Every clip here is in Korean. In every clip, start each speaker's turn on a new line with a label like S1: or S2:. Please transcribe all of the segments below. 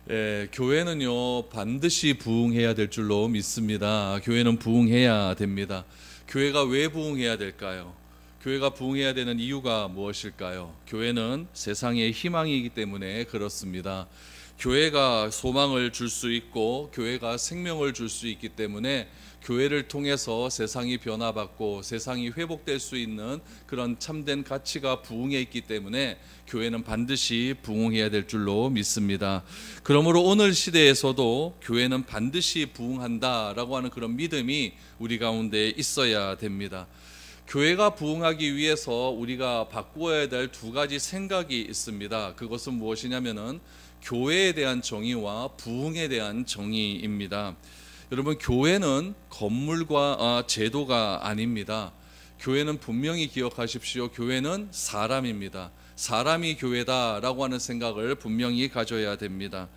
S1: 예, 교회는요 반드시 부흥해야 될 줄로 믿습니다. 교회는 부흥해야 됩니다. 교회가 왜 부흥해야 될까요? 교회가 부흥해야 되는 이유가 무엇일까요? 교회는 세상의 희망이기 때문에 그렇습니다. 교회가 소망을 줄 수 있고 교회가 생명을 줄 수 있기 때문에 교회를 통해서 세상이 변화받고 세상이 회복될 수 있는 그런 참된 가치가 부흥에 있기 때문에 교회는 반드시 부흥해야 될 줄로 믿습니다. 그러므로 오늘 시대에서도 교회는 반드시 부흥한다라고 하는 그런 믿음이 우리 가운데 있어야 됩니다. 교회가 부흥하기 위해서 우리가 바꾸어야 될 두 가지 생각이 있습니다. 그것은 무엇이냐면은 교회에 대한 정의와 부흥에 대한 정의입니다. 여러분, 교회는 건물과 제도가 아닙니다. 교회는 분명히 기억하십시오. 교회는 사람입니다. 사람이 교회다라고 하는 생각을 분명히 가져야 됩니다.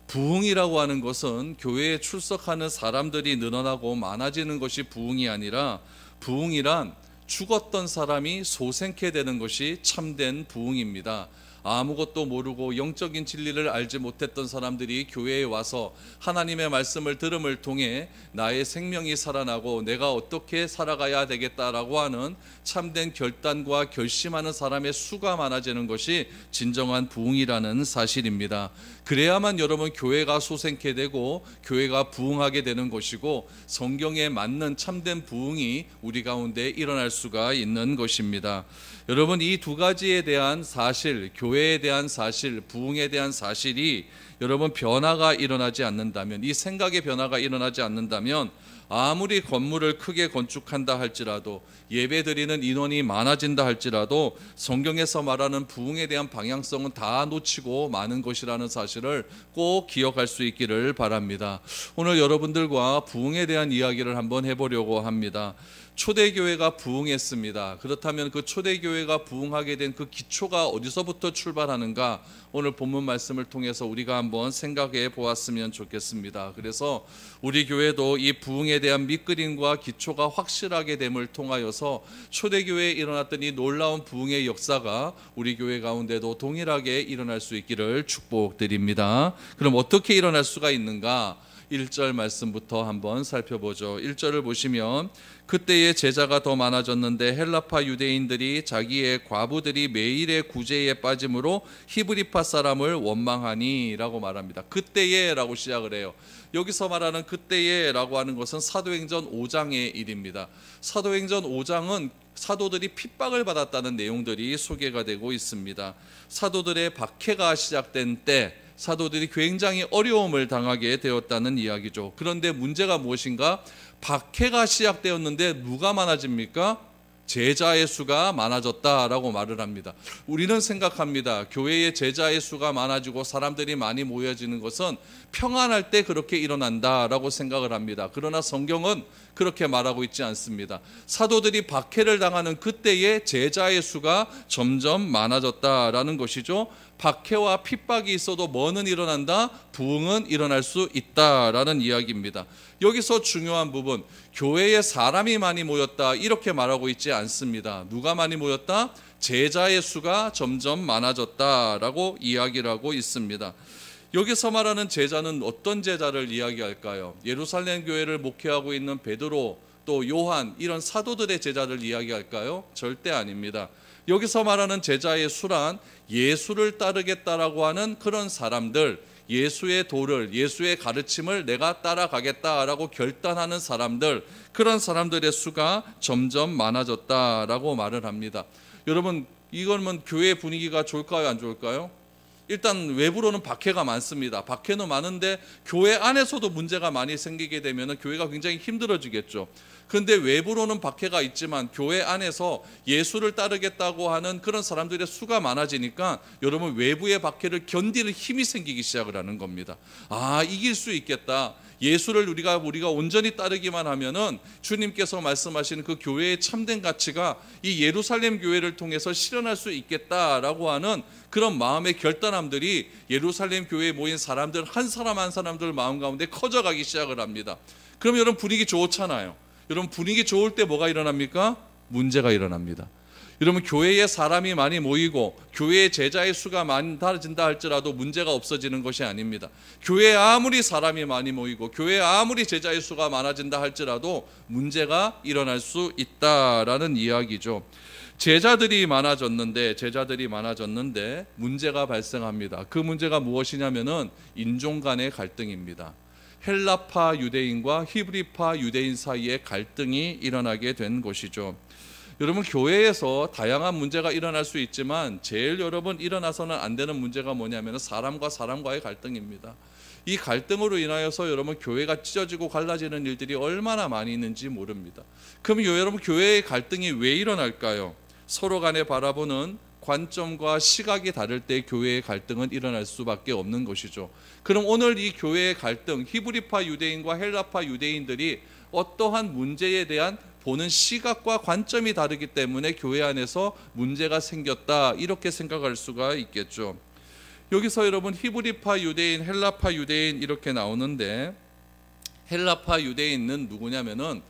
S1: 부흥이라고 하는 것은 교회에 출석하는 사람들이 늘어나고 많아지는 것이 부흥이 아니라, 부흥이란 죽었던 사람이 소생케 되는 것이 참된 부흥입니다. 아무것도 모르고 영적인 진리를 알지 못했던 사람들이 교회에 와서 하나님의 말씀을 들음을 통해 나의 생명이 살아나고 내가 어떻게 살아가야 되겠다라고 하는 참된 결단과 결심하는 사람의 수가 많아지는 것이 진정한 부흥이라는 사실입니다. 그래야만 여러분 교회가 소생케 되고 교회가 부흥하게 되는 것이고 성경에 맞는 참된 부흥이 우리 가운데 일어날 수가 있는 것입니다. 여러분, 이 두 가지에 대한 사실, 교회에 대한 사실, 부흥에 대한 사실이 여러분 변화가 일어나지 않는다면, 이 생각의 변화가 일어나지 않는다면 아무리 건물을 크게 건축한다 할지라도, 예배 드리는 인원이 많아진다 할지라도 성경에서 말하는 부흥에 대한 방향성은 다 놓치고 마는 것이라는 사실을 꼭 기억할 수 있기를 바랍니다. 오늘 여러분들과 부흥에 대한 이야기를 한번 해보려고 합니다. 초대교회가 부흥했습니다. 그렇다면 그 초대교회가 부흥하게 된 그 기초가 어디서부터 출발하는가, 오늘 본문 말씀을 통해서 우리가 한번 생각해 보았으면 좋겠습니다. 그래서 우리 교회도 이 부흥에 대한 밑그림과 기초가 확실하게 됨을 통하여서 초대교회에 일어났던 이 놀라운 부흥의 역사가 우리 교회 가운데도 동일하게 일어날 수 있기를 축복드립니다. 그럼 어떻게 일어날 수가 있는가? 1절 말씀부터 한번 살펴보죠. 1절을 보시면, 그때의 제자가 더 많아졌는데 헬라파 유대인들이 자기의 과부들이 매일의 구제에 빠짐으로 히브리파 사람을 원망하니 라고 말합니다. 그때에 라고 시작을 해요. 여기서 말하는 그때에 라고 하는 것은 사도행전 5장의 일입니다. 사도행전 5장은 사도들이 핍박을 받았다는 내용들이 소개가 되고 있습니다. 사도들의 박해가 시작된 때 사도들이 굉장히 어려움을 당하게 되었다는 이야기죠. 그런데 문제가 무엇인가? 박해가 시작되었는데 누가 많아집니까? 제자의 수가 많아졌다라고 말을 합니다. 우리는 생각합니다. 교회의 제자의 수가 많아지고 사람들이 많이 모여지는 것은 평안할 때 그렇게 일어난다라고 생각을 합니다. 그러나 성경은 그렇게 말하고 있지 않습니다. 사도들이 박해를 당하는 그때의 제자의 수가 점점 많아졌다라는 것이죠. 박해와 핍박이 있어도 뭐는 일어난다? 부흥은 일어날 수 있다라는 이야기입니다. 여기서 중요한 부분, 교회에 사람이 많이 모였다 이렇게 말하고 있지 않습니다. 누가 많이 모였다? 제자의 수가 점점 많아졌다라고 이야기를 하고 있습니다. 여기서 말하는 제자는 어떤 제자를 이야기할까요? 예루살렘 교회를 목회하고 있는 베드로, 또 요한, 이런 사도들의 제자를 이야기할까요? 절대 아닙니다. 여기서 말하는 제자의 수란 예수를 따르겠다라고 하는 그런 사람들, 예수의 도를, 예수의 가르침을 내가 따라가겠다라고 결단하는 사람들, 그런 사람들의 수가 점점 많아졌다라고 말을 합니다. 여러분, 이거는 교회 분위기가 좋을까요, 안 좋을까요? 일단 외부로는 박해가 많습니다. 박해는 많은데 교회 안에서도 문제가 많이 생기게 되면 교회가 굉장히 힘들어지겠죠. 그런데 외부로는 박해가 있지만 교회 안에서 예수를 따르겠다고 하는 그런 사람들의 수가 많아지니까 여러분, 외부의 박해를 견디는 힘이 생기기 시작을 하는 겁니다. 아, 이길 수 있겠다. 예수를 우리가 온전히 따르기만 하면은 주님께서 말씀하시는 그 교회의 참된 가치가 이 예루살렘 교회를 통해서 실현할 수 있겠다라고 하는 그런 마음의 결단함들이 예루살렘 교회에 모인 사람들 한 사람 한 사람들 마음 가운데 커져가기 시작을 합니다. 그럼 여러분, 분위기 좋잖아요. 여러분, 분위기 좋을 때 뭐가 일어납니까? 문제가 일어납니다. 여러분, 교회에 사람이 많이 모이고 교회의 제자의 수가 많아진다 할지라도 문제가 없어지는 것이 아닙니다. 교회에 아무리 사람이 많이 모이고 교회에 아무리 제자의 수가 많아진다 할지라도 문제가 일어날 수 있다라는 이야기죠. 제자들이 많아졌는데 문제가 발생합니다. 그 문제가 무엇이냐면은 인종 간의 갈등입니다. 헬라파 유대인과 히브리파 유대인 사이에 갈등이 일어나게 된 것이죠. 여러분, 교회에서 다양한 문제가 일어날 수 있지만 제일 여러분 일어나서는 안 되는 문제가 뭐냐면 사람과 사람과의 갈등입니다. 이 갈등으로 인하여서 여러분 교회가 찢어지고 갈라지는 일들이 얼마나 많이 있는지 모릅니다. 그럼 여러분, 교회의 갈등이 왜 일어날까요? 서로 간에 바라보는 관점과 시각이 다를 때 교회의 갈등은 일어날 수밖에 없는 것이죠. 그럼 오늘 이 교회의 갈등, 히브리파 유대인과 헬라파 유대인들이 어떠한 문제에 대한 보는 시각과 관점이 다르기 때문에 교회 안에서 문제가 생겼다, 이렇게 생각할 수가 있겠죠. 여기서 여러분 히브리파 유대인, 헬라파 유대인 이렇게 나오는데, 헬라파 유대인은 누구냐면은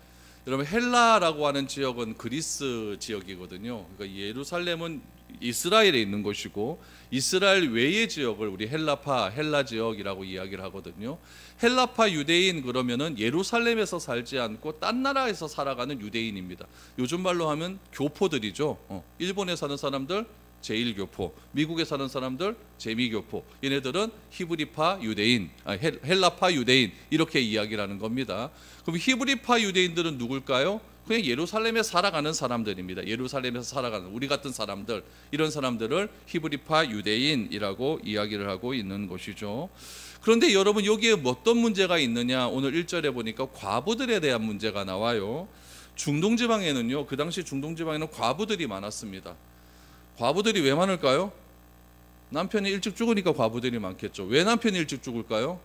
S1: 여러분, 헬라라고 하는 지역은 그리스 지역이거든요. 그러니까 예루살렘은 이스라엘에 있는 곳이고 이스라엘 외의 지역을 우리 헬라 지역이라고 이야기를 하거든요. 헬라파 유대인 그러면은 예루살렘에서 살지 않고 딴 나라에서 살아가는 유대인입니다. 요즘 말로 하면 교포들이죠. 일본에 사는 사람들 제1교포, 미국에 사는 사람들 제2교포, 얘네들은 히브리파 유대인, 헬라파 유대인 이렇게 이야기를 하는 겁니다. 그럼 히브리파 유대인들은 누굴까요? 그냥 예루살렘에 살아가는 사람들입니다. 예루살렘에서 살아가는 우리 같은 사람들, 이런 사람들을 히브리파 유대인이라고 이야기를 하고 있는 것이죠. 그런데 여러분, 여기에 어떤 문제가 있느냐? 오늘 1절에 보니까 과부들에 대한 문제가 나와요. 중동지방에는요, 그 당시 중동지방에는 과부들이 많았습니다. 과부들이 왜 많을까요? 남편이 일찍 죽으니까 과부들이 많겠죠. 왜 남편이 일찍 죽을까요?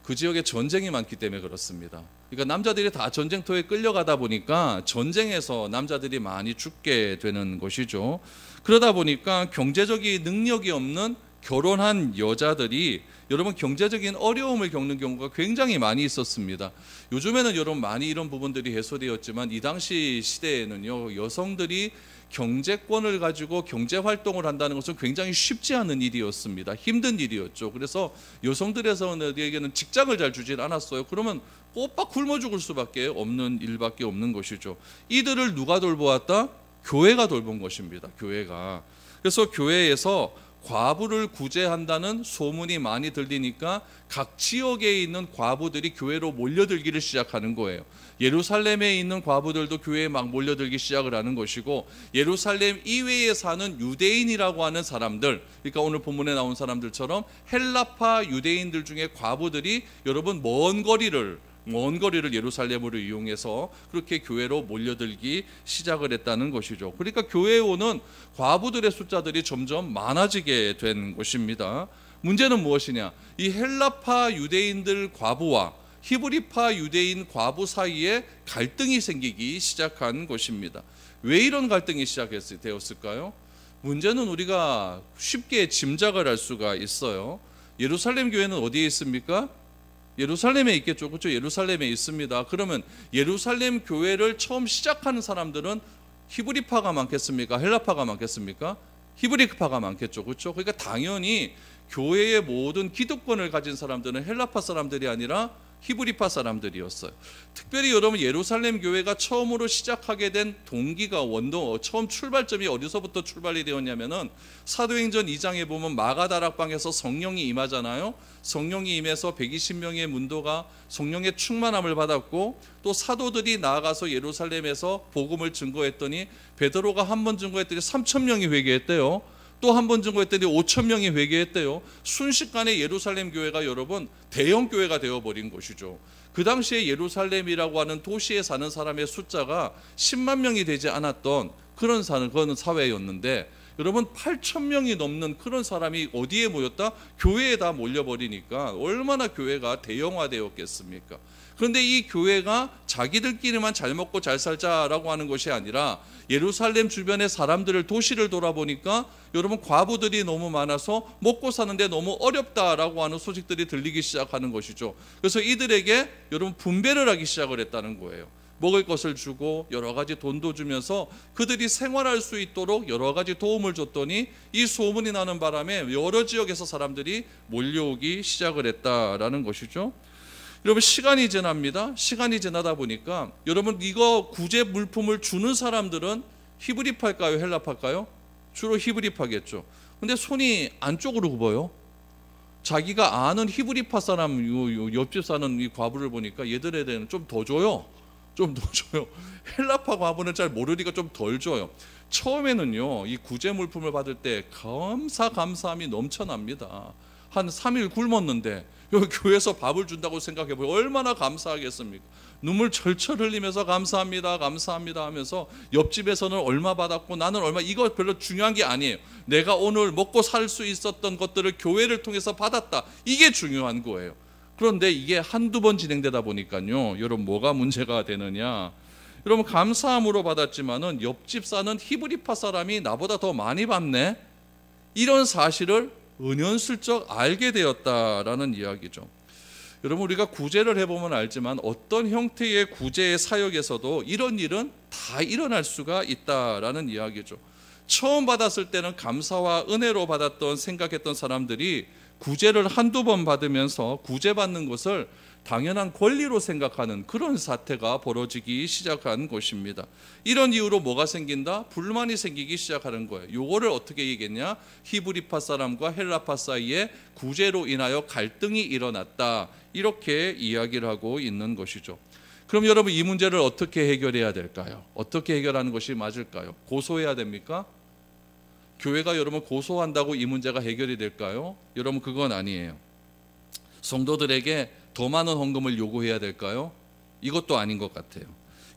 S1: 그 지역에 전쟁이 많기 때문에 그렇습니다. 그러니까 남자들이 다 전쟁터에 끌려가다 보니까 전쟁에서 남자들이 많이 죽게 되는 것이죠. 그러다 보니까 경제적인 능력이 없는 결혼한 여자들이 여러분 경제적인 어려움을 겪는 경우가 굉장히 많이 있었습니다. 요즘에는 여러분 많이 이런 부분들이 해소되었지만 이 당시 시대에는요, 여성들이 경제권을 가지고 경제 활동을 한다는 것은 굉장히 쉽지 않은 일이었습니다. 힘든 일이었죠. 그래서 여성들에게는 직장을 잘 주질 않았어요. 그러면 꼬박 굶어 죽을 수밖에 없는 일밖에 없는 것이죠. 이들을 누가 돌보았다? 교회가 돌본 것입니다. 교회가. 그래서 교회에서 과부를 구제한다는 소문이 많이 들리니까 각 지역에 있는 과부들이 교회로 몰려들기를 시작하는 거예요. 예루살렘에 있는 과부들도 교회에 막 몰려들기 시작을 하는 것이고, 예루살렘 이외에 사는 유대인이라고 하는 사람들, 그러니까 오늘 본문에 나온 사람들처럼 헬라파 유대인들 중에 과부들이 여러분 먼 거리를 예루살렘으로 이용해서 그렇게 교회로 몰려들기 시작을 했다는 것이죠. 그러니까 교회에 오는 과부들의 숫자들이 점점 많아지게 된 것입니다. 문제는 무엇이냐? 이 헬라파 유대인들 과부와 히브리파 유대인 과부 사이에 갈등이 생기기 시작한 것입니다. 왜 이런 갈등이 시작되었을까요? 문제는 우리가 쉽게 짐작을 할 수가 있어요. 예루살렘 교회는 어디에 있습니까? 예루살렘에 있겠죠. 그렇죠? 예루살렘에 있습니다. 그러면 예루살렘 교회를 처음 시작하는 사람들은 히브리파가 많겠습니까? 헬라파가 많겠습니까? 히브리파가 많겠죠. 그렇죠? 그러니까 당연히 교회의 모든 기득권을 가진 사람들은 헬라파 사람들이 아니라 히브리파 사람들이었어요. 특별히 여러분, 예루살렘 교회가 처음으로 시작하게 된 동기가 처음 출발점이 어디서부터 출발이 되었냐면은 사도행전 2장에 보면 마가다락방에서 성령이 임하잖아요. 성령이 임해서 120명의 문도가 성령의 충만함을 받았고, 또 사도들이 나아가서 예루살렘에서 복음을 증거했더니 베드로가 한 번 증거했더니 3,000명이 회개했대요. 또 한 번 증거했더니 5,000명이 회개했대요. 순식간에 예루살렘 교회가 여러분 대형 교회가 되어버린 것이죠. 그 당시에 예루살렘이라고 하는 도시에 사는 사람의 숫자가 10만 명이 되지 않았던 그런 사회였는데, 여러분 8,000명이 넘는 그런 사람이 어디에 모였다? 교회에 다 몰려버리니까 얼마나 교회가 대형화되었겠습니까? 그런데 이 교회가 자기들끼리만 잘 먹고 잘 살자라고 하는 것이 아니라 예루살렘 주변의 사람들을, 도시를 돌아보니까 여러분 과부들이 너무 많아서 먹고 사는데 너무 어렵다라고 하는 소식들이 들리기 시작하는 것이죠. 그래서 이들에게 여러분 분배를 하기 시작을 했다는 거예요. 먹을 것을 주고 여러 가지 돈도 주면서 그들이 생활할 수 있도록 여러 가지 도움을 줬더니 이 소문이 나는 바람에 여러 지역에서 사람들이 몰려오기 시작을 했다라는 것이죠. 여러분, 시간이 지납니다. 시간이 지나다 보니까 여러분, 이거 구제 물품을 주는 사람들은 히브리파일까요, 헬라파일까요? 주로 히브리파겠죠. 근데 손이 안쪽으로 굽어요. 자기가 아는 히브리파 사람, 옆집 사는 이 과부를 보니까 얘들에게는 좀 더 줘요. 좀 더 줘요. 헬라파 과부는 잘 모르니까 좀 덜 줘요. 처음에는요, 이 구제 물품을 받을 때 감사함이 넘쳐납니다. 한 3일 굶었는데 여기 교회에서 밥을 준다고 생각해보면 얼마나 감사하겠습니까? 눈물 철철 흘리면서 감사합니다 하면서 옆집에서는 얼마 받았고 나는 얼마, 이거 별로 중요한 게 아니에요. 내가 오늘 먹고 살 수 있었던 것들을 교회를 통해서 받았다, 이게 중요한 거예요. 그런데 이게 한두 번 진행되다 보니까요, 여러분, 뭐가 문제가 되느냐, 여러분, 감사함으로 받았지만은 옆집 사는 히브리파 사람이 나보다 더 많이 받네, 이런 사실을 은연슬쩍 알게 되었다라는 이야기죠. 여러분, 우리가 구제를 해보면 알지만 어떤 형태의 구제의 사역에서도 이런 일은 다 일어날 수가 있다라는 이야기죠. 처음 받았을 때는 감사와 은혜로 받았던 생각했던 사람들이 구제를 한두 번 받으면서 구제받는 것을 당연한 권리로 생각하는 그런 사태가 벌어지기 시작한 것입니다. 이런 이유로 뭐가 생긴다? 불만이 생기기 시작하는 거예요. 요거를 어떻게 얘기했냐? 히브리파 사람과 헬라파 사이에 구제로 인하여 갈등이 일어났다, 이렇게 이야기를 하고 있는 것이죠. 그럼 여러분, 이 문제를 어떻게 해결해야 될까요? 어떻게 해결하는 것이 맞을까요? 고소해야 됩니까? 교회가 여러분 고소한다고 이 문제가 해결이 될까요? 여러분, 그건 아니에요. 성도들에게 더 많은 헌금을 요구해야 될까요? 이것도 아닌 것 같아요.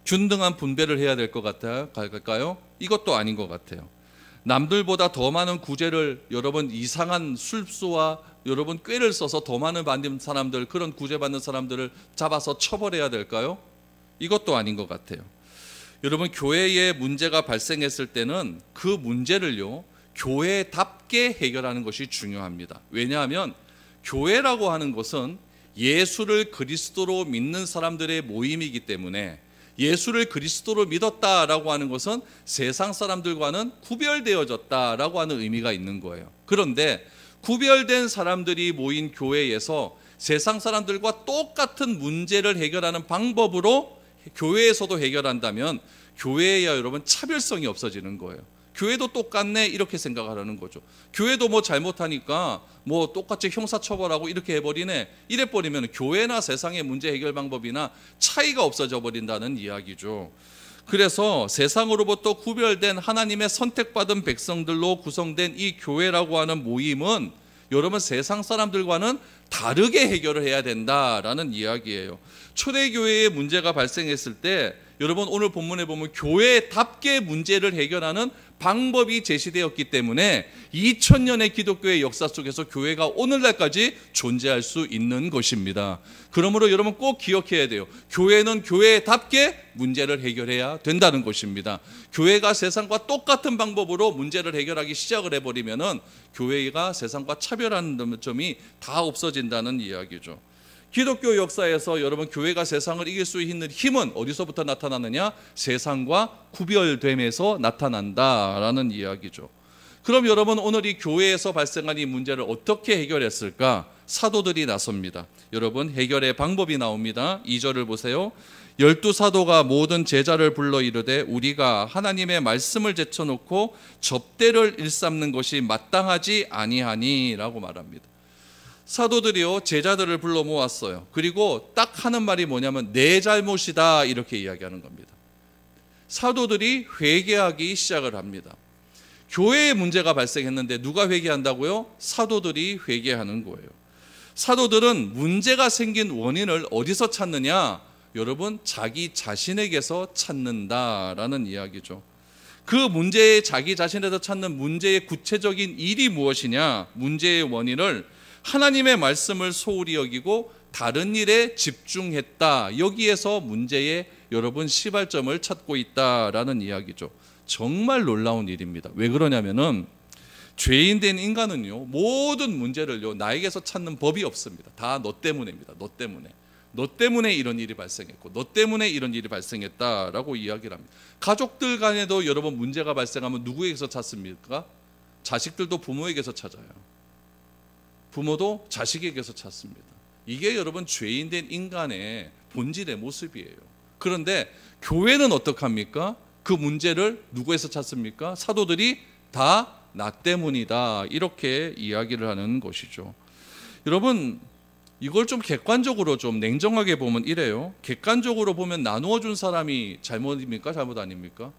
S1: 균등한 분배를 해야 될 것 같을까요? 이것도 아닌 것 같아요. 남들보다 더 많은 구제를, 여러분, 이상한 술수와 여러분 꾀를 써서 더 많은 받는 사람들, 그런 구제받는 사람들을 잡아서 처벌해야 될까요? 이것도 아닌 것 같아요. 여러분, 교회에 문제가 발생했을 때는 그 문제를요, 교회답게 해결하는 것이 중요합니다. 왜냐하면 교회라고 하는 것은 예수를 그리스도로 믿는 사람들의 모임이기 때문에, 예수를 그리스도로 믿었다라고 하는 것은 세상 사람들과는 구별되어졌다라고 하는 의미가 있는 거예요. 그런데 구별된 사람들이 모인 교회에서 세상 사람들과 똑같은 문제를 해결하는 방법으로 교회에서도 해결한다면 교회에야 여러분 차별성이 없어지는 거예요. 교회도 똑같네, 이렇게 생각하라는 거죠. 교회도 뭐 잘못하니까 뭐 똑같이 형사처벌하고 이렇게 해버리네, 이래버리면 교회나 세상의 문제 해결 방법이나 차이가 없어져 버린다는 이야기죠. 그래서 세상으로부터 구별된 하나님의 선택받은 백성들로 구성된 이 교회라고 하는 모임은 여러분, 세상 사람들과는 다르게 해결을 해야 된다라는 이야기예요. 초대교회에 문제가 발생했을 때 여러분, 오늘 본문에 보면 교회답게 문제를 해결하는 방법이 제시되었기 때문에 2000년의 기독교의 역사 속에서 교회가 오늘날까지 존재할 수 있는 것입니다. 그러므로 여러분 꼭 기억해야 돼요. 교회는 교회답게 문제를 해결해야 된다는 것입니다. 교회가 세상과 똑같은 방법으로 문제를 해결하기 시작을 해버리면은 교회가 세상과 차별하는 점이 다 없어진다는 이야기죠. 기독교 역사에서 여러분, 교회가 세상을 이길 수 있는 힘은 어디서부터 나타나느냐? 세상과 구별됨에서 나타난다라는 이야기죠. 그럼 여러분, 오늘 이 교회에서 발생한 이 문제를 어떻게 해결했을까? 사도들이 나섭니다. 여러분, 해결의 방법이 나옵니다. 2절을 보세요. 12사도가 모든 제자를 불러 이르되 우리가 하나님의 말씀을 제쳐놓고 접대를 일삼는 것이 마땅하지 아니하니 라고 말합니다. 사도들이요, 제자들을 불러 모았어요. 그리고 딱 하는 말이 뭐냐면 내 잘못이다, 이렇게 이야기하는 겁니다. 사도들이 회개하기 시작을 합니다. 교회에 문제가 발생했는데 누가 회개한다고요? 사도들이 회개하는 거예요. 사도들은 문제가 생긴 원인을 어디서 찾느냐? 여러분, 자기 자신에게서 찾는다라는 이야기죠. 그 문제에 자기 자신에서 찾는 문제의 구체적인 일이 무엇이냐? 문제의 원인을 하나님의 말씀을 소홀히 여기고 다른 일에 집중했다. 여기에서 문제의 여러분 시발점을 찾고 있다라는 이야기죠. 정말 놀라운 일입니다. 왜 그러냐면은 죄인 된 인간은요, 모든 문제를요 나에게서 찾는 법이 없습니다. 다 너 때문입니다. 너 때문에. 너 때문에 이런 일이 발생했고 너 때문에 이런 일이 발생했다라고 이야기를 합니다. 가족들 간에도 여러분 문제가 발생하면 누구에게서 찾습니까? 자식들도 부모에게서 찾아요. 부모도 자식에게서 찾습니다. 이게 여러분 죄인된 인간의 본질의 모습이에요. 그런데 교회는 어떡합니까? 그 문제를 누구에서 찾습니까? 사도들이 다 나 때문이다 이렇게 이야기를 하는 것이죠. 여러분 이걸 좀 객관적으로 좀 냉정하게 보면 이래요. 객관적으로 보면 나누어 준 사람이 잘못입니까? 잘못 아닙니까?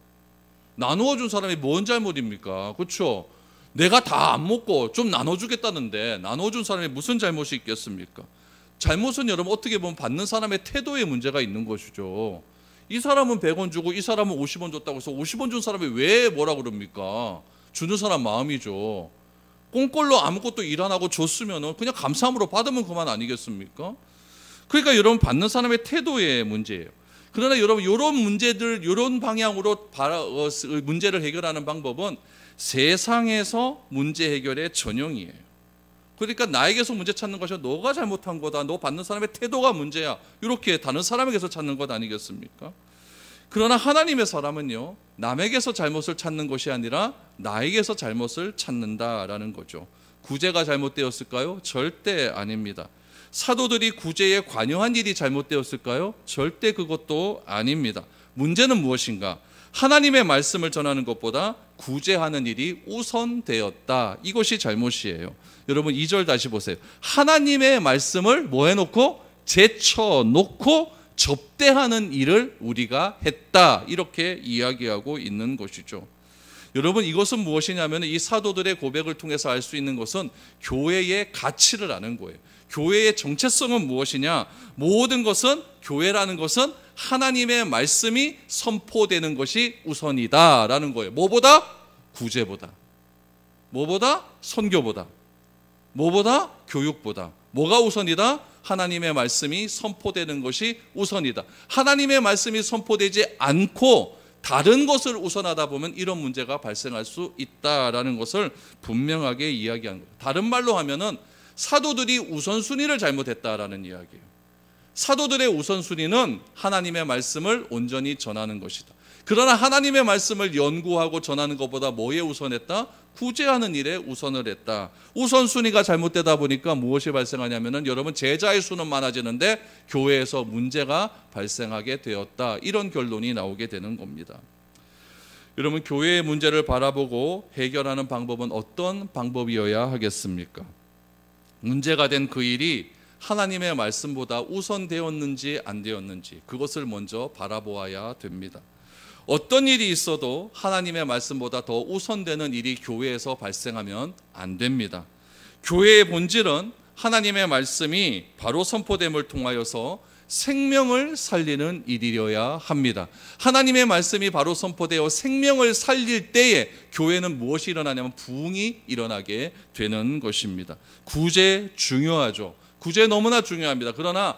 S1: 나누어 준 사람이 뭔 잘못입니까? 그렇죠? 내가 다 안 먹고 좀 나눠주겠다는데 나눠 준 사람이 무슨 잘못이 있겠습니까? 잘못은 여러분 어떻게 보면 받는 사람의 태도에 문제가 있는 것이죠. 이 사람은 100원 주고 이 사람은 50원 줬다고 해서 50원 준 사람이 왜 뭐라 그럽니까? 주는 사람 마음이죠. 꽁꼴로 아무것도 일 안 하고 줬으면 그냥 감사함으로 받으면 그만 아니겠습니까? 그러니까 여러분 받는 사람의 태도의 문제예요. 그러나 여러분 이런 문제들 이런 방향으로 문제를 해결하는 방법은 세상에서 문제 해결의 전형이에요. 그러니까 나에게서 문제 찾는 것이 너가 잘못한 거다. 너 받는 사람의 태도가 문제야. 이렇게 다른 사람에게서 찾는 것 아니겠습니까? 그러나 하나님의 사람은요, 남에게서 잘못을 찾는 것이 아니라 나에게서 잘못을 찾는다라는 거죠. 구제가 잘못되었을까요? 절대 아닙니다. 사도들이 구제에 관여한 일이 잘못되었을까요? 절대 그것도 아닙니다. 문제는 무엇인가? 하나님의 말씀을 전하는 것보다 구제하는 일이 우선되었다. 이것이 잘못이에요. 여러분 2절 다시 보세요. 하나님의 말씀을 뭐 해놓고? 제쳐놓고 접대하는 일을 우리가 했다. 이렇게 이야기하고 있는 것이죠. 여러분 이것은 무엇이냐면 이 사도들의 고백을 통해서 알 수 있는 것은 교회의 가치를 아는 거예요. 교회의 정체성은 무엇이냐? 모든 것은 교회라는 것은 하나님의 말씀이 선포되는 것이 우선이다라는 거예요. 뭐보다? 구제보다. 뭐보다? 선교보다. 뭐보다? 교육보다. 뭐가 우선이다? 하나님의 말씀이 선포되는 것이 우선이다. 하나님의 말씀이 선포되지 않고 다른 것을 우선하다 보면 이런 문제가 발생할 수 있다라는 것을 분명하게 이야기한 거예요. 다른 말로 하면은 사도들이 우선순위를 잘못했다라는 이야기예요. 사도들의 우선순위는 하나님의 말씀을 온전히 전하는 것이다. 그러나 하나님의 말씀을 연구하고 전하는 것보다 뭐에 우선했다? 구제하는 일에 우선을 했다. 우선순위가 잘못되다 보니까 무엇이 발생하냐면은 여러분 제자의 수는 많아지는데 교회에서 문제가 발생하게 되었다. 이런 결론이 나오게 되는 겁니다. 여러분 교회의 문제를 바라보고 해결하는 방법은 어떤 방법이어야 하겠습니까? 문제가 된 그 일이 하나님의 말씀보다 우선되었는지 안 되었는지 그것을 먼저 바라보아야 됩니다. 어떤 일이 있어도 하나님의 말씀보다 더 우선되는 일이 교회에서 발생하면 안 됩니다. 교회의 본질은 하나님의 말씀이 바로 선포됨을 통하여서 생명을 살리는 일이어야 합니다. 하나님의 말씀이 바로 선포되어 생명을 살릴 때에 교회는 무엇이 일어나냐면 부흥이 일어나게 되는 것입니다. 구제 중요하죠. 구제 너무나 중요합니다. 그러나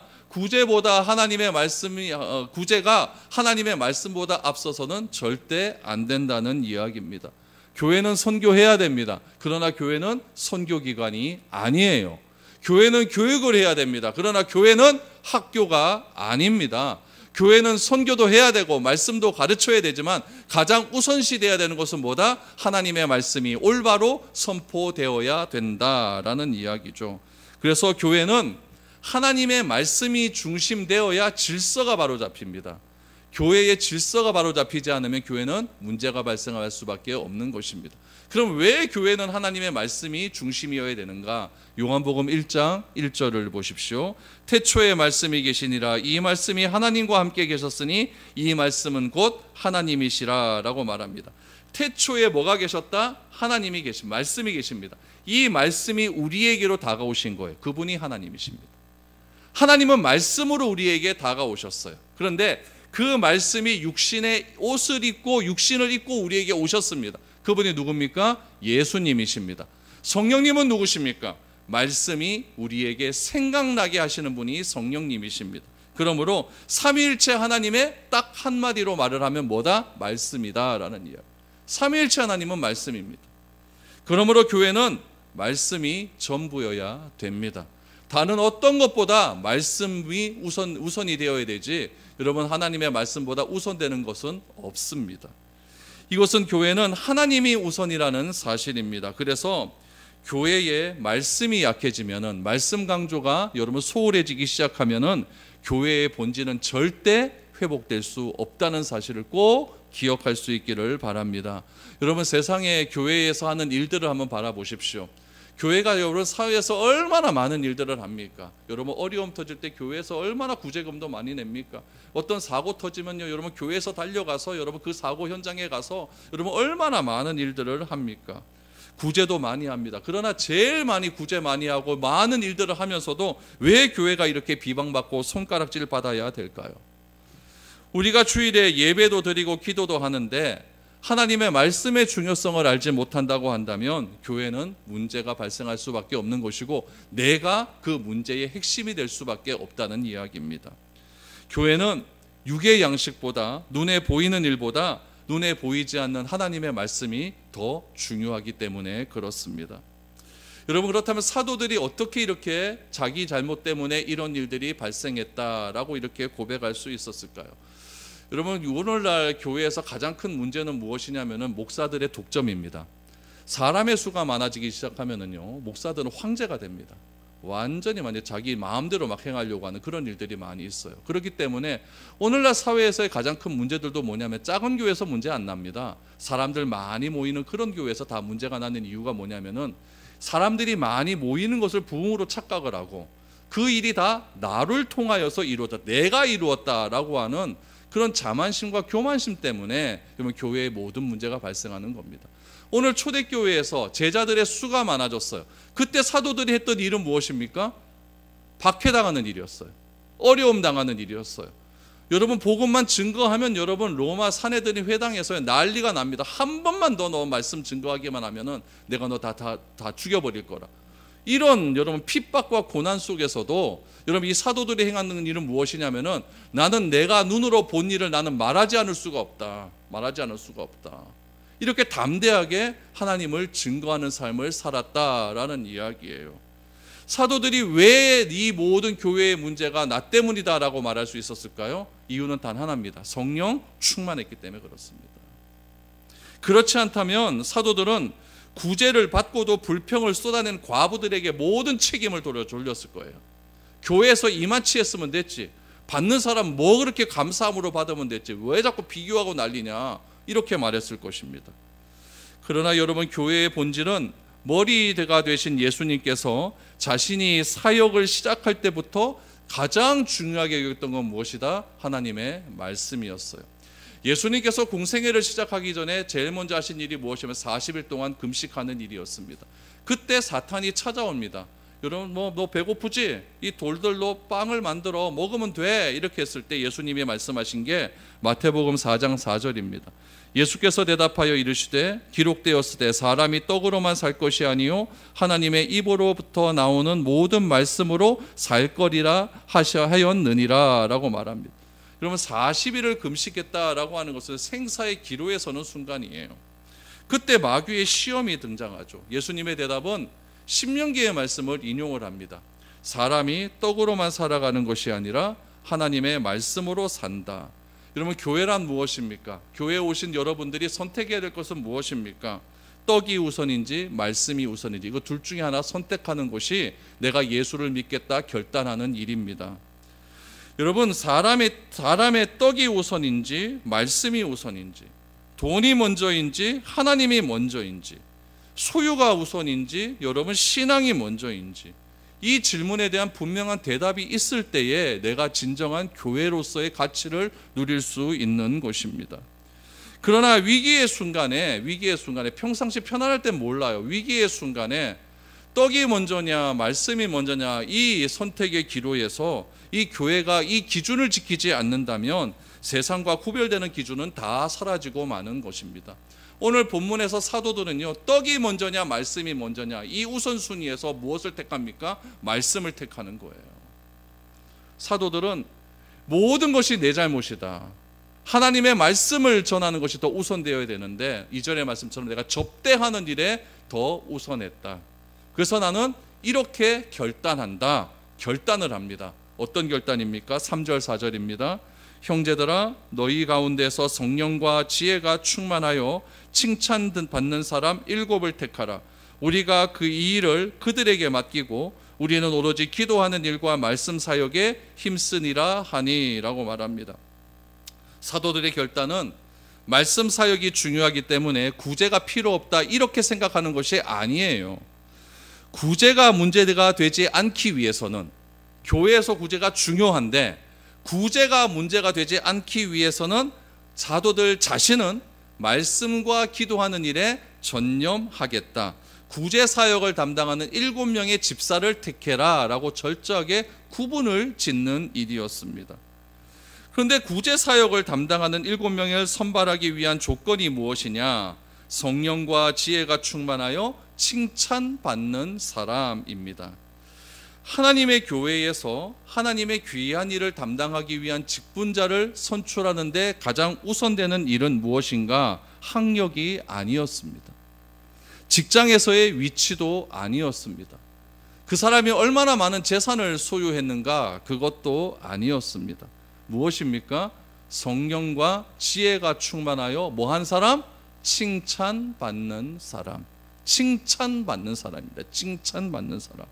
S1: 구제가 하나님의 말씀보다 앞서서는 절대 안 된다는 이야기입니다. 교회는 선교해야 됩니다. 그러나 교회는 선교기관이 아니에요. 교회는 교육을 해야 됩니다. 그러나 교회는 학교가 아닙니다. 교회는 선교도 해야 되고 말씀도 가르쳐야 되지만 가장 우선시돼야 되는 것은 뭐다? 하나님의 말씀이 올바로 선포되어야 된다라는 이야기죠. 그래서 교회는 하나님의 말씀이 중심되어야 질서가 바로 잡힙니다. 교회의 질서가 바로 잡히지 않으면 교회는 문제가 발생할 수밖에 없는 것입니다. 그럼 왜 교회는 하나님의 말씀이 중심이어야 되는가? 요한복음 1장 1절을 보십시오. 태초에 말씀이 계시니라. 이 말씀이 하나님과 함께 계셨으니 이 말씀은 곧 하나님이시라 라고 말합니다. 태초에 뭐가 계셨다? 하나님이 계신 말씀이 계십니다. 이 말씀이 우리에게로 다가오신 거예요. 그분이 하나님이십니다. 하나님은 말씀으로 우리에게 다가오셨어요. 그런데 그 말씀이 육신의 옷을 입고 육신을 입고 우리에게 오셨습니다. 그분이 누굽니까? 예수님이십니다. 성령님은 누구십니까? 말씀이 우리에게 생각나게 하시는 분이 성령님이십니다. 그러므로 삼위일체 하나님의 딱 한마디로 말을 하면 뭐다? 말씀이다 라는 이야기. 삼위일체 하나님은 말씀입니다. 그러므로 교회는 말씀이 전부여야 됩니다. 다른 어떤 것보다 말씀이 우선이 되어야 되지, 여러분 하나님의 말씀보다 우선되는 것은 없습니다. 이것은 교회는 하나님이 우선이라는 사실입니다. 그래서 교회의 말씀이 약해지면은, 말씀 강조가 여러분 소홀해지기 시작하면은 교회의 본질은 절대 회복될 수 없다는 사실을 꼭 기억할 수 있기를 바랍니다. 여러분 세상의 교회에서 하는 일들을 한번 바라보십시오. 교회가 여러분 사회에서 얼마나 많은 일들을 합니까? 여러분 어려움 터질 때 교회에서 얼마나 구제금도 많이 냅니까? 어떤 사고 터지면요, 여러분 교회에서 달려가서 여러분 그 사고 현장에 가서 여러분 얼마나 많은 일들을 합니까? 구제도 많이 합니다. 그러나 제일 많이 구제 많이 하고 많은 일들을 하면서도 왜 교회가 이렇게 비방받고 손가락질 받아야 될까요? 우리가 주일에 예배도 드리고 기도도 하는데 하나님의 말씀의 중요성을 알지 못한다고 한다면 교회는 문제가 발생할 수밖에 없는 것이고 내가 그 문제의 핵심이 될 수밖에 없다는 이야기입니다. 교회는 육의 양식보다, 눈에 보이는 일보다 눈에 보이지 않는 하나님의 말씀이 더 중요하기 때문에 그렇습니다. 여러분 그렇다면 사도들이 어떻게 이렇게 자기 잘못 때문에 이런 일들이 발생했다라고 이렇게 고백할 수 있었을까요? 여러분 오늘날 교회에서 가장 큰 문제는 무엇이냐면은 목사들의 독점입니다. 사람의 수가 많아지기 시작하면은요, 목사들은 황제가 됩니다. 완전히 자기 마음대로 막 행하려고 하는 그런 일들이 많이 있어요. 그렇기 때문에 오늘날 사회에서의 가장 큰 문제들도 뭐냐면 작은 교회에서 문제 안 납니다. 사람들 많이 모이는 그런 교회에서 다 문제가 나는 이유가 뭐냐면은 사람들이 많이 모이는 것을 부흥으로 착각을 하고 그 일이 다 나를 통하여서 이루어졌다, 내가 이루었다라고 하는 그런 자만심과 교만심 때문에 그러면 교회의 모든 문제가 발생하는 겁니다. 오늘 초대교회에서 제자들의 수가 많아졌어요. 그때 사도들이 했던 일은 무엇입니까? 박해당하는 일이었어요. 어려움 당하는 일이었어요. 여러분 복음만 증거하면 여러분 로마 사내들인 회당에서 난리가 납니다. 한 번만 더 너 말씀 증거하기만 하면은 내가 너 다 죽여버릴 거라. 이런 여러분 핍박과 고난 속에서도 여러분 이 사도들이 행하는 일은 무엇이냐면은 나는 내가 눈으로 본 일을 나는 말하지 않을 수가 없다. 말하지 않을 수가 없다. 이렇게 담대하게 하나님을 증거하는 삶을 살았다라는 이야기예요. 사도들이 왜 이 모든 교회의 문제가 나 때문이다라고 말할 수 있었을까요? 이유는 단 하나입니다. 성령 충만했기 때문에 그렇습니다. 그렇지 않다면 사도들은 구제를 받고도 불평을 쏟아낸 과부들에게 모든 책임을 돌렸을 거예요. 교회에서 이만치 했으면 됐지, 받는 사람 뭐 그렇게 감사함으로 받으면 됐지, 왜 자꾸 비교하고 난리냐, 이렇게 말했을 것입니다. 그러나 여러분 교회의 본질은 머리가 되신 예수님께서 자신이 사역을 시작할 때부터 가장 중요하게 여겼던 건 무엇이다? 하나님의 말씀이었어요. 예수님께서 공생애를 시작하기 전에 제일 먼저 하신 일이 무엇이냐면 40일 동안 금식하는 일이었습니다. 그때 사탄이 찾아옵니다. 여러분 너 배고프지? 이 돌들로 빵을 만들어 먹으면 돼. 이렇게 했을 때 예수님이 말씀하신 게 마태복음 4장 4절입니다. 예수께서 대답하여 이르시되 기록되었으되 사람이 떡으로만 살 것이 아니요 하나님의 입으로부터 나오는 모든 말씀으로 살 거리라 하였느니라 라고 말합니다. 그러면 40일을 금식했다라고 하는 것은 생사의 기로에 서는 순간이에요. 그때 마귀의 시험이 등장하죠. 예수님의 대답은 신명기의 말씀을 인용을 합니다. 사람이 떡으로만 살아가는 것이 아니라 하나님의 말씀으로 산다. 여러분 교회란 무엇입니까? 교회에 오신 여러분들이 선택해야 될 것은 무엇입니까? 떡이 우선인지 말씀이 우선인지, 이거 둘 중에 하나 선택하는 것이 내가 예수를 믿겠다 결단하는 일입니다. 여러분 사람의 떡이 우선인지 말씀이 우선인지, 돈이 먼저인지 하나님이 먼저인지, 소유가 우선인지 여러분 신앙이 먼저인지, 이 질문에 대한 분명한 대답이 있을 때에 내가 진정한 교회로서의 가치를 누릴 수 있는 것입니다. 그러나 위기의 순간에 평상시 편안할 땐 몰라요. 위기의 순간에 떡이 먼저냐 말씀이 먼저냐, 이 선택의 기로에서 이 교회가 이 기준을 지키지 않는다면 세상과 구별되는 기준은 다 사라지고 마는 것입니다. 오늘 본문에서 사도들은요, 떡이 먼저냐 말씀이 먼저냐, 이 우선순위에서 무엇을 택합니까? 말씀을 택하는 거예요. 사도들은 모든 것이 내 잘못이다, 하나님의 말씀을 전하는 것이 더 우선되어야 되는데 이전의 말씀처럼 내가 접대하는 일에 더 우선했다. 그래서 나는 이렇게 결단한다. 결단을 합니다. 어떤 결단입니까? 3절 4절입니다. 형제들아 너희 가운데서 성령과 지혜가 충만하여 칭찬받는 사람 7을 택하라. 우리가 이 일을 그들에게 맡기고 우리는 오로지 기도하는 일과 말씀 사역에 힘쓰니라 하니 라고 말합니다. 사도들의 결단은 말씀 사역이 중요하기 때문에 구제가 필요 없다 이렇게 생각하는 것이 아니에요. 구제가 문제가 되지 않기 위해서는, 교회에서 구제가 중요한데 구제가 문제가 되지 않기 위해서는 사도들 자신은 말씀과 기도하는 일에 전념하겠다. 구제 사역을 담당하는 7명의 집사를 택해라 라고 철저하게 구분을 짓는 일이었습니다. 그런데 구제 사역을 담당하는 7명을 선발하기 위한 조건이 무엇이냐? 성령과 지혜가 충만하여 칭찬받는 사람입니다. 하나님의 교회에서 하나님의 귀한 일을 담당하기 위한 직분자를 선출하는데 가장 우선되는 일은 무엇인가? 학력이 아니었습니다. 직장에서의 위치도 아니었습니다. 그 사람이 얼마나 많은 재산을 소유했는가? 그것도 아니었습니다. 무엇입니까? 성령과 지혜가 충만하여 뭐한 사람? 칭찬받는 사람. 칭찬받는 사람입니다. 칭찬받는 사람.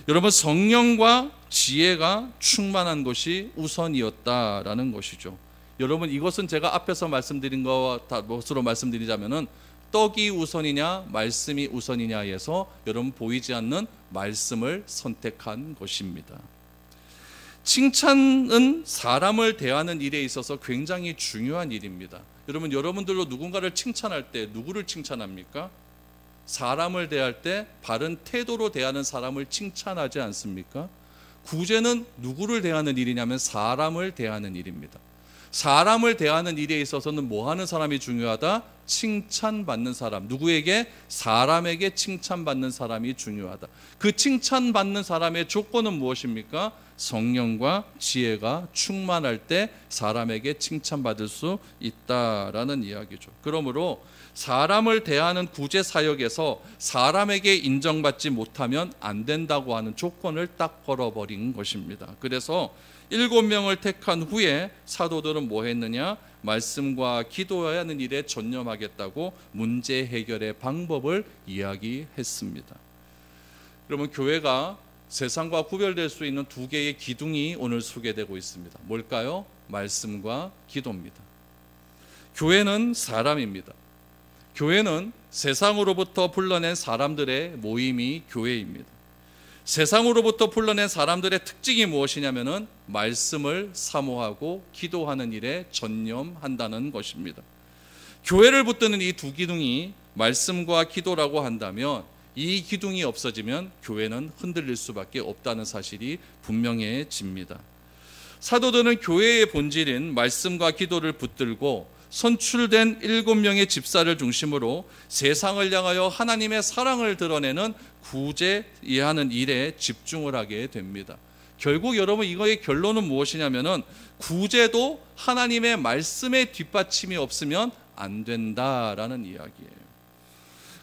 S1: 여러분, 성령과 지혜가 충만한 것이 우선이었다라는 것이죠. 여러분, 이것은 제가 앞에서 말씀드린 것으로 말씀드리자면은 떡이 우선이냐 말씀이 우선이냐에서 여러분 보이지 않는 말씀을 선택한 것입니다. 칭찬은 사람을 대하는 일에 있어서 굉장히 중요한 일입니다. 여러분, 여러분들도 누군가를 칭찬할 때 누구를 칭찬합니까? 사람을 대할 때 바른 태도로 대하는 사람을 칭찬하지 않습니까? 구제는 누구를 대하는 일이냐면 사람을 대하는 일입니다. 사람을 대하는 일에 있어서는 뭐 하는 사람이 중요하다? 칭찬받는 사람. 누구에게? 사람에게 칭찬받는 사람이 중요하다. 그 칭찬받는 사람의 조건은 무엇입니까? 성령과 지혜가 충만할 때 사람에게 칭찬받을 수 있다라는 이야기죠. 그러므로 사람을 대하는 구제 사역에서 사람에게 인정받지 못하면 안 된다고 하는 조건을 딱 걸어버린 것입니다. 그래서 7명을 택한 후에 사도들은 뭐 했느냐? 말씀과 기도하는 일에 전념하겠다고 문제 해결의 방법을 이야기했습니다. 그러면 교회가 세상과 구별될 수 있는 2개의 기둥이 오늘 소개되고 있습니다. 뭘까요? 말씀과 기도입니다. 교회는 사람입니다. 교회는 세상으로부터 불러낸 사람들의 모임이 교회입니다. 세상으로부터 불러낸 사람들의 특징이 무엇이냐면은 말씀을 사모하고 기도하는 일에 전념한다는 것입니다. 교회를 붙드는 이 2 기둥이 말씀과 기도라고 한다면 이 기둥이 없어지면 교회는 흔들릴 수밖에 없다는 사실이 분명해집니다. 사도들은 교회의 본질인 말씀과 기도를 붙들고 선출된 7명의 집사를 중심으로 세상을 향하여 하나님의 사랑을 드러내는 구제하는 일에 집중을 하게 됩니다. 결국 여러분, 이거의 결론은 무엇이냐면은 구제도 하나님의 말씀의 뒷받침이 없으면 안 된다라는 이야기예요.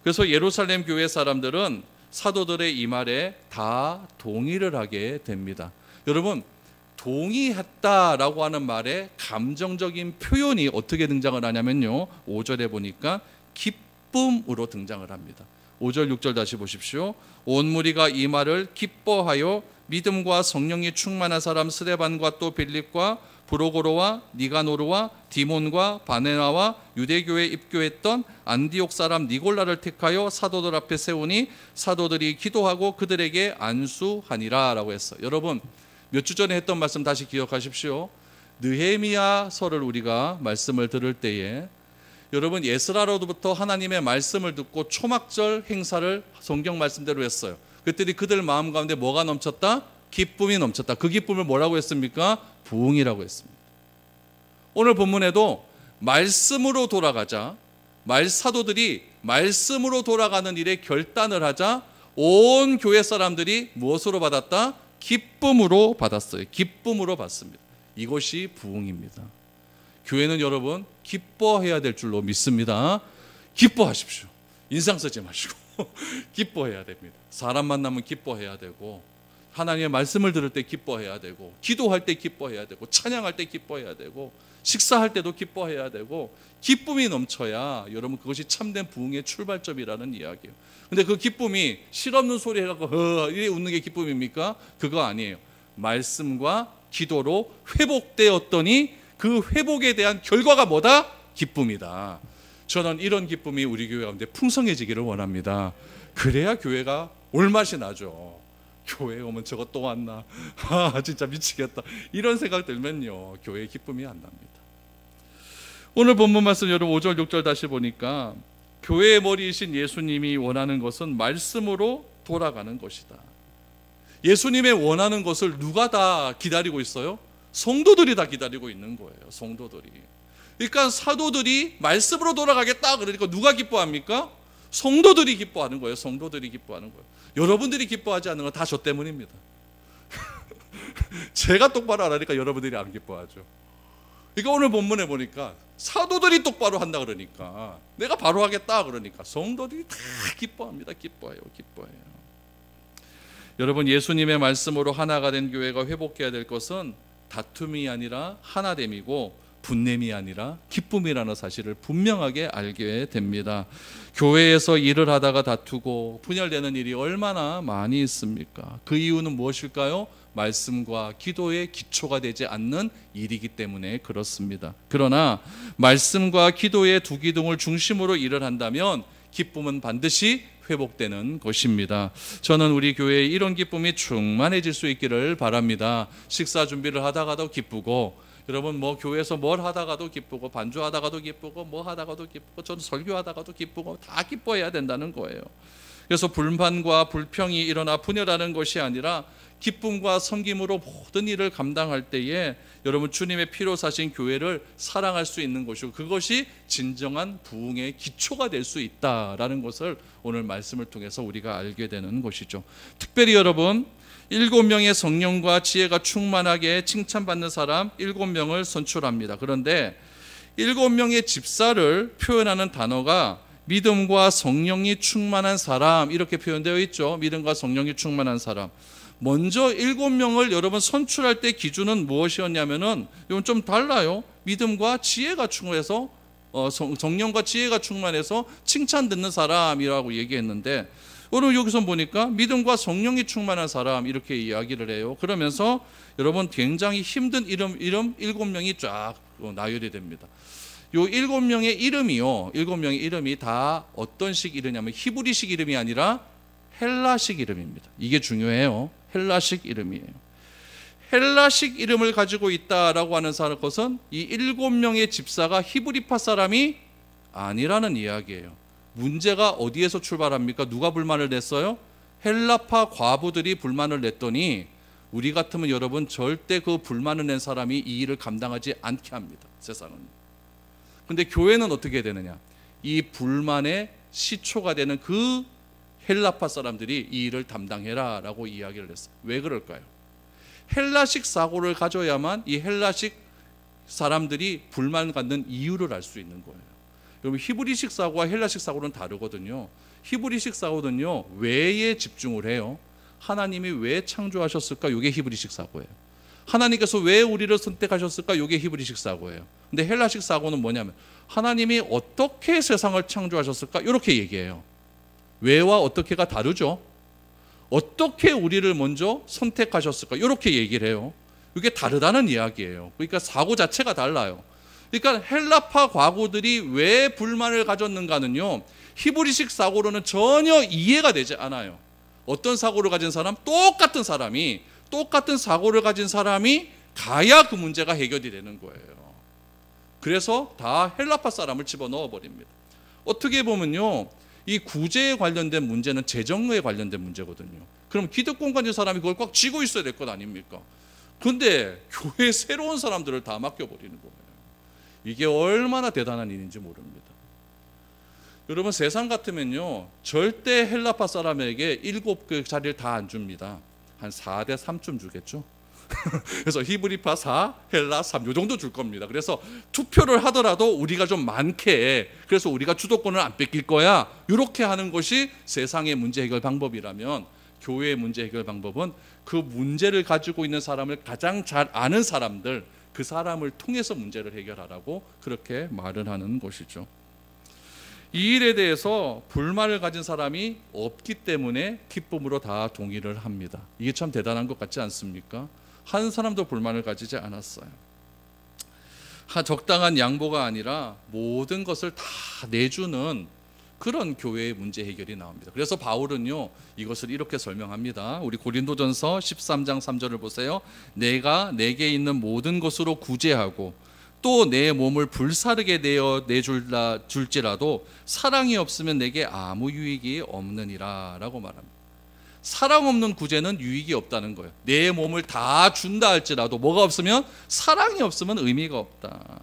S1: 그래서 예루살렘 교회 사람들은 사도들의 이 말에 다 동의를 하게 됩니다. 여러분, 동의했다라고 하는 말에 감정적인 표현이 어떻게 등장을 하냐면요, 5절에 보니까 기쁨으로 등장을 합니다. 5절 6절 다시 보십시오. 온 무리가 이 말을 기뻐하여 믿음과 성령이 충만한 사람 스데반과 또 빌립과 브로고로와 니가노르와 디몬과 바네나와 유대교에 입교했던 안디옥 사람 니골라를 택하여 사도들 앞에 세우니 사도들이 기도하고 그들에게 안수하니라 라고 했어요. 여러분, 몇 주 전에 했던 말씀 다시 기억하십시오. 느헤미야서를 우리가 말씀을 들을 때에 여러분, 에스라로부터 하나님의 말씀을 듣고 초막절 행사를 성경 말씀대로 했어요. 그랬더니 그들 마음 가운데 뭐가 넘쳤다? 기쁨이 넘쳤다. 그 기쁨을 뭐라고 했습니까? 부흥이라고 했습니다. 오늘 본문에도 말씀으로 돌아가자, 사도들이 말씀으로 돌아가는 일에 결단을 하자 온 교회 사람들이 무엇으로 받았다? 기쁨으로 받았어요. 기쁨으로 받습니다. 이것이 부흥입니다. 교회는 여러분 기뻐해야 될 줄로 믿습니다. 기뻐하십시오. 인상 쓰지 마시고 기뻐해야 됩니다. 사람 만나면 기뻐해야 되고, 하나님의 말씀을 들을 때 기뻐해야 되고, 기도할 때 기뻐해야 되고, 찬양할 때 기뻐해야 되고, 식사할 때도 기뻐해야 되고, 기쁨이 넘쳐야 여러분 그것이 참된 부흥의 출발점이라는 이야기예요. 근데 그 기쁨이 실없는 소리 해갖고 이래 웃는 게 기쁨입니까? 그거 아니에요. 말씀과 기도로 회복되었더니 그 회복에 대한 결과가 뭐다? 기쁨이다. 저는 이런 기쁨이 우리 교회 가운데 풍성해지기를 원합니다. 그래야 교회가 올맛이 나죠. 교회에 오면 저거 또 왔나? 진짜 미치겠다. 이런 생각 들면요, 교회의 기쁨이 안 납니다. 오늘 본문 말씀 여러분 5절 6절 다시 보니까 교회의 머리이신 예수님이 원하는 것은 말씀으로 돌아가는 것이다. 예수님의 원하는 것을 누가 다 기다리고 있어요? 성도들이 다 기다리고 있는 거예요. 성도들이. 그러니까 사도들이 말씀으로 돌아가겠다 그러니까 누가 기뻐합니까? 성도들이 기뻐하는 거예요. 성도들이 기뻐하는 거예요. 여러분들이 기뻐하지 않는 건 다 저 때문입니다. 제가 똑바로 안 하니까 여러분들이 안 기뻐하죠. 그러니까 오늘 본문에 보니까 사도들이 똑바로 한다 그러니까, 내가 바로 하겠다 그러니까 성도들이 다 기뻐합니다. 기뻐해요. 여러분, 예수님의 말씀으로 하나가 된 교회가 회복해야 될 것은 다툼이 아니라 하나됨이고 분냄이 아니라 기쁨이라는 사실을 분명하게 알게 됩니다. 교회에서 일을 하다가 다투고 분열되는 일이 얼마나 많이 있습니까? 그 이유는 무엇일까요? 말씀과 기도의 기초가 되지 않는 일이기 때문에 그렇습니다. 그러나 말씀과 기도의 두 기둥을 중심으로 일을 한다면 기쁨은 반드시 회복되는 것입니다. 저는 우리 교회에 이런 기쁨이 충만해질 수 있기를 바랍니다. 식사 준비를 하다가도 기쁘고, 여러분 뭐 교회에서 뭘 하다가도 기쁘고, 반주하다가도 기쁘고, 뭐 하다가도 기쁘고, 저는 설교하다가도 기쁘고, 다 기뻐해야 된다는 거예요. 그래서 불만과 불평이 일어나 분열하는 것이 아니라 기쁨과 섬김으로 모든 일을 감당할 때에 여러분 주님의 피로 사신 교회를 사랑할 수 있는 것이고, 그것이 진정한 부흥의 기초가 될 수 있다라는 것을 오늘 말씀을 통해서 우리가 알게 되는 것이죠. 특별히 여러분 7명의 성령과 지혜가 충만하게 칭찬받는 사람 7명을 선출합니다. 그런데 7명의 집사를 표현하는 단어가 믿음과 성령이 충만한 사람, 이렇게 표현되어 있죠. 믿음과 성령이 충만한 사람. 먼저 7명을 여러분 선출할 때 기준은 무엇이었냐면은 이건 좀 달라요. 믿음과 지혜가 충만해서 성령과 지혜가 충만해서 칭찬 듣는 사람이라고 얘기했는데, 오늘 여기서 보니까 믿음과 성령이 충만한 사람 이렇게 이야기를 해요. 그러면서 여러분 굉장히 힘든 이름 7명이 쫙 나열이 됩니다. 요 7명의 이름이요, 7명의 이름이 다 어떤 식 이름이냐면 히브리식 이름이 아니라 헬라식 이름입니다. 이게 중요해요. 헬라식 이름이에요. 헬라식 이름을 가지고 있다라고 하는 것은 이 7명의 집사가 히브리파 사람이 아니라는 이야기예요. 문제가 어디에서 출발합니까? 누가 불만을 냈어요? 헬라파 과부들이 불만을 냈더니 우리 같으면 여러분 절대 그 불만을 낸 사람이 이 일을 감당하지 않게 합니다. 세상은. 근데 교회는 어떻게 되느냐? 이 불만의 시초가 되는 그 헬라파 사람들이 이 일을 담당해라 라고 이야기를 했어요. 왜 그럴까요? 헬라식 사고를 가져야만 이 헬라식 사람들이 불만을 갖는 이유를 알 수 있는 거예요. 여러분 히브리식 사고와 헬라식 사고는 다르거든요. 히브리식 사고는요, 왜에 집중을 해요. 하나님이 왜 창조하셨을까? 이게 히브리식 사고예요. 하나님께서 왜 우리를 선택하셨을까? 이게 히브리식 사고예요. 근데 헬라식 사고는 뭐냐면 하나님이 어떻게 세상을 창조하셨을까? 이렇게 얘기해요. 왜와 어떻게가 다르죠. 어떻게 우리를 먼저 선택하셨을까? 이렇게 얘기를 해요. 이게 다르다는 이야기예요. 그러니까 사고 자체가 달라요. 그러니까 헬라파 과거들이 왜 불만을 가졌는가는요, 히브리식 사고로는 전혀 이해가 되지 않아요. 어떤 사고를 가진 사람? 똑같은 사람이, 똑같은 사고를 가진 사람이 가야 그 문제가 해결이 되는 거예요. 그래서 다 헬라파 사람을 집어넣어 버립니다. 어떻게 보면요, 이 구제에 관련된 문제는 재정에 관련된 문제거든요. 그럼 기득권 가진 사람이 그걸 꽉 쥐고 있어야 될 것 아닙니까? 그런데 교회에 새로운 사람들을 다 맡겨버리는 거예요. 이게 얼마나 대단한 일인지 모릅니다. 여러분 세상 같으면요, 절대 헬라파 사람에게 7그 자리를 다 안 줍니다. 한 4대 3쯤 주겠죠. 그래서 히브리파 4, 헬라 3 요 정도 줄 겁니다. 그래서 투표를 하더라도 우리가 좀 많게, 그래서 우리가 주도권을 안 뺏길 거야, 이렇게 하는 것이 세상의 문제 해결 방법이라면, 교회의 문제 해결 방법은 그 문제를 가지고 있는 사람을 가장 잘 아는 사람들, 그 사람을 통해서 문제를 해결하라고 그렇게 말을 하는 것이죠. 이 일에 대해서 불만을 가진 사람이 없기 때문에 기쁨으로 다 동의를 합니다. 이게 참 대단한 것 같지 않습니까? 한 사람도 불만을 가지지 않았어요. 적당한 양보가 아니라 모든 것을 다 내주는 그런 교회의 문제 해결이 나옵니다. 그래서 바울은요, 이것을 이렇게 설명합니다. 우리 고린도전서 13장 3절을 보세요. 내가 내게 있는 모든 것으로 구제하고 또 내 몸을 불사르게 내줄지라도 사랑이 없으면 내게 아무 유익이 없느니라 라고 말합니다. 사랑 없는 구제는 유익이 없다는 거예요. 내 몸을 다 준다 할지라도 뭐가 없으면, 사랑이 없으면 의미가 없다.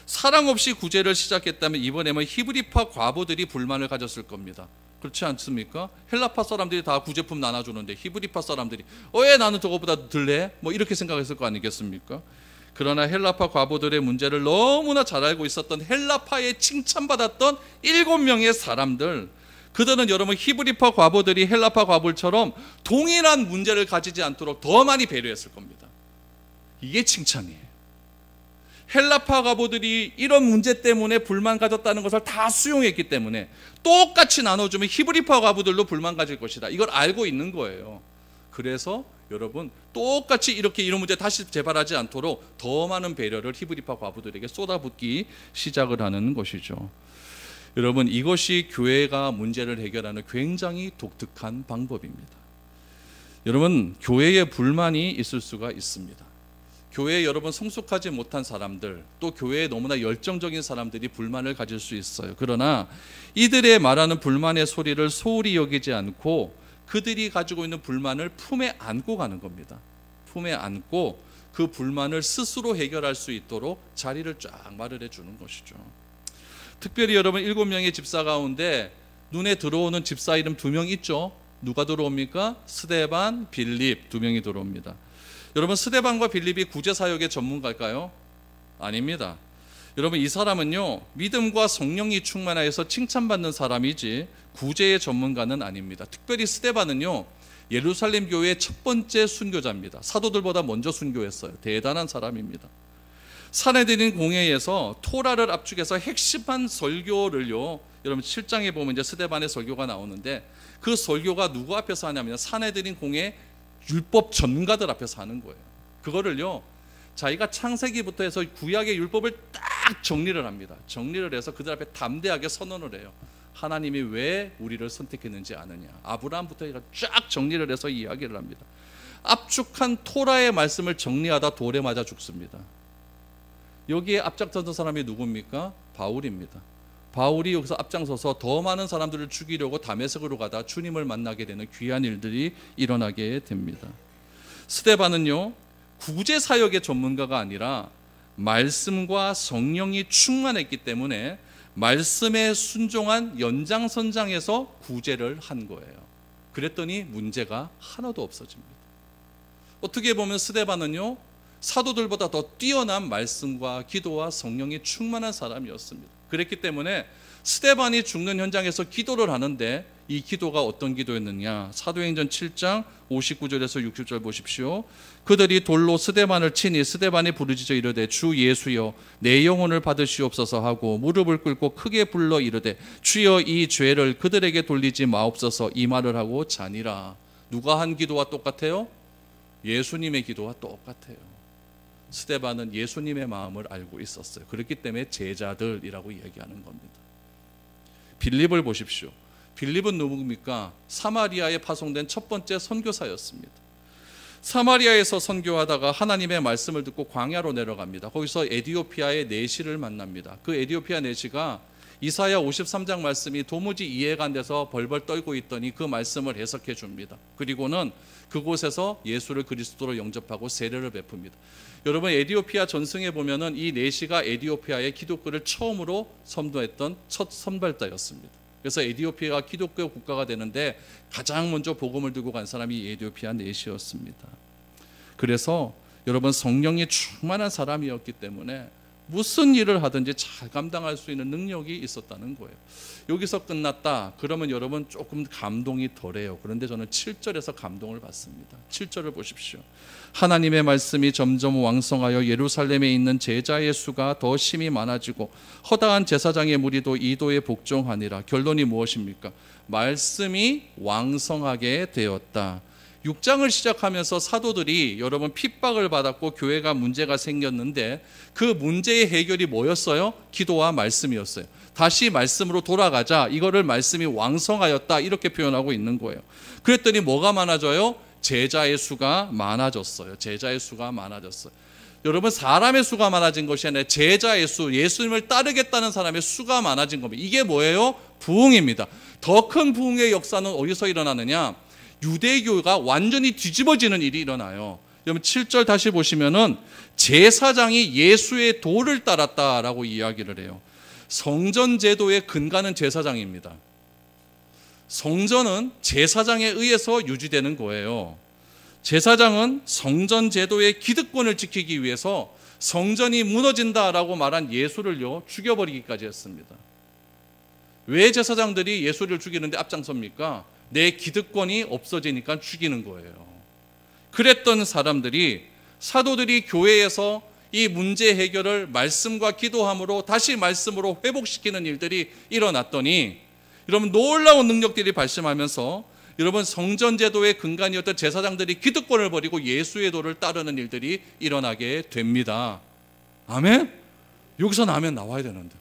S1: 사랑 없이 구제를 시작했다면 이번에는 히브리파 과부들이 불만을 가졌을 겁니다. 그렇지 않습니까? 헬라파 사람들이 다 구제품 나눠주는데 히브리파 사람들이 왜 나는 저거보다 덜해? 뭐 이렇게 생각했을 거 아니겠습니까? 그러나 헬라파 과부들의 문제를 너무나 잘 알고 있었던 헬라파에 칭찬받았던 7명의 사람들, 그들은 여러분 히브리파 과부들이 헬라파 과부처럼 동일한 문제를 가지지 않도록 더 많이 배려했을 겁니다. 이게 칭찬이에요. 헬라파 과부들이 이런 문제 때문에 불만 가졌다는 것을 다 수용했기 때문에 똑같이 나눠주면 히브리파 과부들도 불만 가질 것이다. 이걸 알고 있는 거예요. 그래서 여러분 똑같이 이렇게 이런 문제 다시 재발하지 않도록 더 많은 배려를 히브리파 과부들에게 쏟아붓기 시작을 하는 것이죠. 여러분, 이것이 교회가 문제를 해결하는 굉장히 독특한 방법입니다. 여러분, 교회에 불만이 있을 수가 있습니다. 교회에 여러분 성숙하지 못한 사람들, 또 교회에 너무나 열정적인 사람들이 불만을 가질 수 있어요. 그러나 이들의 말하는 불만의 소리를 소홀히 여기지 않고 그들이 가지고 있는 불만을 품에 안고 가는 겁니다. 품에 안고 그 불만을 스스로 해결할 수 있도록 자리를 쫙 마련해 주는 것이죠. 특별히 여러분 7명의 집사 가운데 눈에 들어오는 집사 이름 2명 있죠. 누가 들어옵니까? 스데반, 빌립 2명이 들어옵니다. 여러분, 스데반과 빌립이 구제사역의 전문가일까요? 아닙니다. 여러분, 이 사람은요, 믿음과 성령이 충만하여서 칭찬받는 사람이지 구제의 전문가는 아닙니다. 특별히 스데반은요, 예루살렘 교회의 첫 번째 순교자입니다. 사도들보다 먼저 순교했어요. 대단한 사람입니다. 산헤드린 공회에서 토라를 압축해서 핵심한 설교를요, 여러분 7장에 보면 이제 스데반의 설교가 나오는데, 그 설교가 누구 앞에서 하냐면 산헤드린 공회 율법 전가들 앞에서 하는 거예요. 그거를요, 자기가 창세기부터 해서 구약의 율법을 딱 정리를 합니다. 정리를 해서 그들 앞에 담대하게 선언을 해요. 하나님이 왜 우리를 선택했는지 아느냐. 아브라함부터 쫙 정리를 해서 이야기를 합니다. 압축한 토라의 말씀을 정리하다 돌에 맞아 죽습니다. 여기에 앞장섰던 사람이 누굽니까? 바울입니다. 바울이 여기서 앞장서서 더 많은 사람들을 죽이려고 다메섹으로 가다 주님을 만나게 되는 귀한 일들이 일어나게 됩니다. 스데반은요, 구제 사역의 전문가가 아니라 말씀과 성령이 충만했기 때문에 말씀에 순종한 연장선장에서 구제를 한 거예요. 그랬더니 문제가 하나도 없어집니다. 어떻게 보면 스데반은요, 사도들보다 더 뛰어난 말씀과 기도와 성령이 충만한 사람이었습니다. 그랬기 때문에 스데반이 죽는 현장에서 기도를 하는데, 이 기도가 어떤 기도였느냐. 사도행전 7장 59절에서 60절 보십시오. 그들이 돌로 스데반을 치니 스데반이 부르짖어 이르되 주 예수여 내 영혼을 받으시옵소서 하고 무릎을 꿇고 크게 불러 이르되 주여 이 죄를 그들에게 돌리지 마옵소서, 이 말을 하고 자니라. 누가 한 기도와 똑같아요? 예수님의 기도와 똑같아요. 스데반은 예수님의 마음을 알고 있었어요. 그렇기 때문에 제자들이라고 이야기하는 겁니다. 빌립을 보십시오. 빌립은 누굽니까? 사마리아에 파송된 첫 번째 선교사였습니다. 사마리아에서 선교하다가 하나님의 말씀을 듣고 광야로 내려갑니다. 거기서 에디오피아의 내시를 만납니다. 그 에디오피아 내시가 이사야 53장 말씀이 도무지 이해가 안 돼서 벌벌 떨고 있더니 그 말씀을 해석해 줍니다. 그리고는 그곳에서 예수를 그리스도로 영접하고 세례를 베풉니다. 여러분, 에디오피아 전승에 보면은 이 내시가 에디오피아의 기독교를 처음으로 선도했던 첫 선발자였습니다. 그래서 에디오피아가 기독교 국가가 되는데 가장 먼저 복음을 들고 간 사람이 에디오피아 내시였습니다. 그래서 여러분, 성령이 충만한 사람이었기 때문에 무슨 일을 하든지 잘 감당할 수 있는 능력이 있었다는 거예요. 여기서 끝났다 그러면 여러분 조금 감동이 덜해요. 그런데 저는 7절에서 감동을 받습니다. 7절을 보십시오. 하나님의 말씀이 점점 왕성하여 예루살렘에 있는 제자의 수가 더 심히 많아지고 허다한 제사장의 무리도 이도에 복종하니라. 결론이 무엇입니까? 말씀이 왕성하게 되었다. 6장을 시작하면서 사도들이 여러분 핍박을 받았고 교회가 문제가 생겼는데 그 문제의 해결이 뭐였어요? 기도와 말씀이었어요. 다시 말씀으로 돌아가자. 이거를 말씀이 왕성하였다 이렇게 표현하고 있는 거예요. 그랬더니 뭐가 많아져요? 제자의 수가 많아졌어요. 제자의 수가 많아졌어요. 여러분 사람의 수가 많아진 것이 아니라 제자의 수, 예수님을 따르겠다는 사람의 수가 많아진 겁니다. 이게 뭐예요? 부흥입니다. 더 큰 부흥의 역사는 어디서 일어나느냐? 유대교가 완전히 뒤집어지는 일이 일어나요. 여러분 7절 다시 보시면은 제사장이 예수의 도를 따랐다라고 이야기를 해요. 성전 제도의 근간은 제사장입니다. 성전은 제사장에 의해서 유지되는 거예요. 제사장은 성전 제도의 기득권을 지키기 위해서 성전이 무너진다라고 말한 예수를요 죽여버리기까지 했습니다. 왜 제사장들이 예수를 죽이는데 앞장섭니까? 내 기득권이 없어지니까 죽이는 거예요. 그랬던 사람들이 사도들이 교회에서 이 문제 해결을 말씀과 기도함으로 다시 말씀으로 회복시키는 일들이 일어났더니 여러분 놀라운 능력들이 발생하면서 여러분 성전제도의 근간이었던 제사장들이 기득권을 버리고 예수의 도를 따르는 일들이 일어나게 됩니다. 아멘? 여기서 아멘 나와야 되는데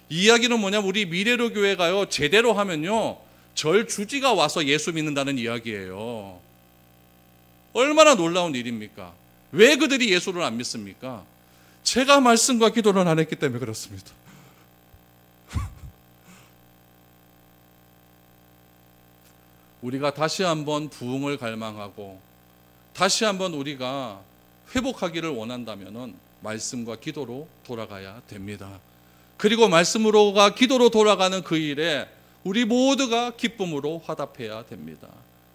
S1: 이 이야기는 뭐냐면 우리 미래로 교회가요 제대로 하면요 절 주지가 와서 예수 믿는다는 이야기예요. 얼마나 놀라운 일입니까? 왜 그들이 예수를 안 믿습니까? 제가 말씀과 기도를 안 했기 때문에 그렇습니다. 우리가 다시 한번 부흥을 갈망하고 다시 한번 우리가 회복하기를 원한다면 말씀과 기도로 돌아가야 됩니다. 그리고 말씀으로가 기도로 돌아가는 그 일에 우리 모두가 기쁨으로 화답해야 됩니다.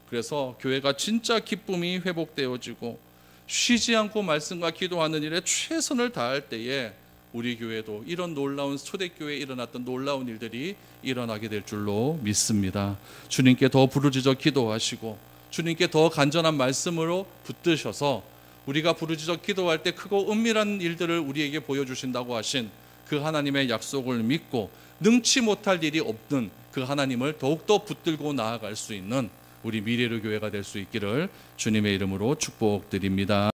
S1: 그래서 교회가 진짜 기쁨이 회복되어지고 쉬지 않고 말씀과 기도하는 일에 최선을 다할 때에 우리 교회도 이런 놀라운 초대교회에 일어났던 놀라운 일들이 일어나게 될 줄로 믿습니다. 주님께 더 부르짖어 기도하시고 주님께 더 간절한 말씀으로 붙드셔서 우리가 부르짖어 기도할 때 크고 은밀한 일들을 우리에게 보여주신다고 하신 그 하나님의 약속을 믿고 능치 못할 일이 없는 그 하나님을 더욱더 붙들고 나아갈 수 있는 우리 미래로 교회가 될 수 있기를 주님의 이름으로 축복드립니다.